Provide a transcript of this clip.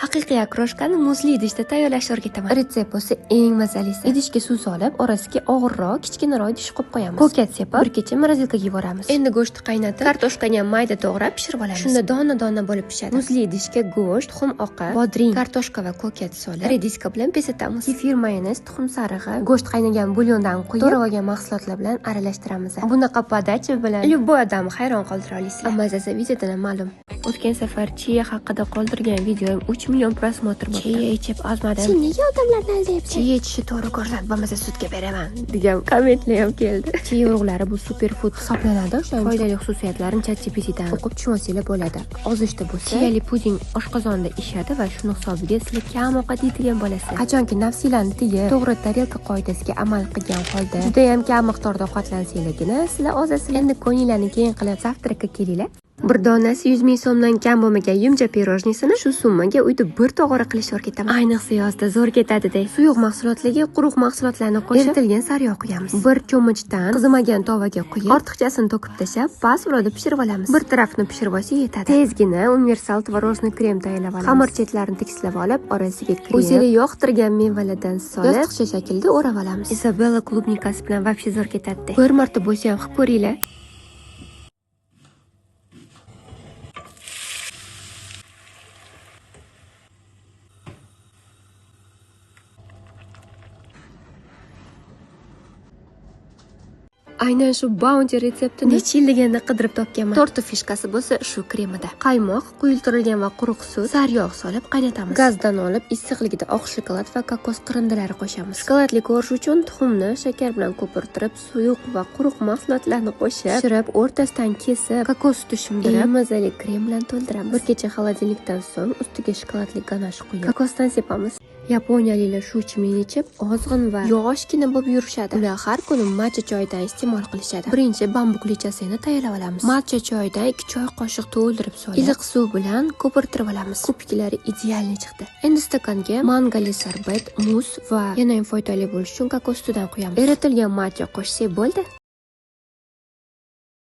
Haqiqiy okroshkani muzli idishda tayyorlashni o'rgataman. Retsept bo'lsa eng mazalisi. Idishga suv solib, orasiga og'irroq, kichkinaroq idish qo'yib qo'yamiz. Ko'kat sepib, bir kecha morozilkaga yuboramiz. Endi go'shtni qaynatib, kartoshkani ham mayda to'g'rab pishirib olamiz. Shunda dona-dona bo'lib pishadi. Muzli idishga go'sht, tuxum oqi, bodring, kartoshka va ko'kat solib, rediska bilan bezatamiz. Kefir, mayonez, tuxum sarig'i, go'sht qaynagan bulyondan quyib, to'g'rab olgan mahsulotlar bilan aralashtiramiz. Bunaqa podacha bilan любой odamni hayron qoldira olasizlar. Mazasi videodan ma'lum. O'tgan safar chiya haqida qoldirgan videoim 3 million prosmotr bo'ldi. Chiya ichib ozmadim. Sen nega odamlarni aldayapsan? Chiya ichishni to'g'ri ko'rsat, bo'lmasa sudga beraman degan kommentlar ham keldi. Chiya urug'lari bu superfood hisoblanadi. O'shaning foydali xususiyatlarini ChatGPTdan o'qib tushunsangiz bo'ladi. Ozishda bo'lsa, chiyali puding oshqozonda ishadi va shuni hisobiga sizlar kam ovqat yeydigan bo'lasiz. Qachonki nafsiylarni tiyib, to'g'ri tarelka qoidasiga amal qilgan holda, juda ham kam miqdorda ovqatlansanglargina sizlar ozasiz. Endi ko'ngillarni keyin qilib zavtrakka kelinglar. Bir donasi 100 ming so'mdan kam bo'lmagan yumcha pirojnisini shu summaga uyda bir tog'ora qilishni o'rgataman. Ayniqsa yozda zo'r ketadi-da. Suyuq mahsulotlarga quruq mahsulotlarni qo'shib, eritilgan sariyog' quyamiz. Bir cho'michdan qizimagan tovaga quyib, ortiqchasini to'kib tashlab, past ulovda pishirib olamiz. Bir tarafni pishirib olsa yetadi. Tezgina universal tvorojniy krem tayyorlab olamiz. Xamir chetlarini tekislab olib, orasiga krem, o'zingiz yoqtirgan mevalardan solib, yostiqcha shaklda o'rab olamiz. Isabella klubnikasi bilan vobshe zo'r ketadi. Bir marta bo'lsa ham qilib ko'ringlar. Aynan shu Bounty retseptini necha yil deganda qidirib topganman. Torti fishkasi bo'lsa shu kremida. Qaymoq, quyultirilgan va quruq suv, sariyog' solib qaynatamiz. Gazdan olib, issiqligida oq shokolad va kokos qirindilari qo'shamiz. Shokoladli ko'rish uchun tuxumni shakar bilan ko'pirtirib, suyuq va quruq mahsulotlarni qo'shib, pishirib, o'rtasidan kesib, kokos suti shimdirib, mazali krem bilan to'ldiramiz. Bir kecha xolodilnikdan so'ng ustiga shokoladli ganash quyib, kokosdan sepamiz. Yaponiyaliklar shu ichimlikni ichib, ozg'in va yoshgina bo'lib yurishadi. Ular har kuni matcha choyidan iste'mol qilishadi. Birinchi bambuk lechasini tayyorlab olamiz. Matcha choyidan 2 choy qoshiq to'ldirib solib, iliq suv bilan ko'pirtirib olamiz. Kupiklari idealni chiqdi. Endi stakanga mangali sarbat, muz va yana ham foydali bo'lish uchun kokos sutidan quyamiz. Eritilgan matcha qo'shsak bo'ldi.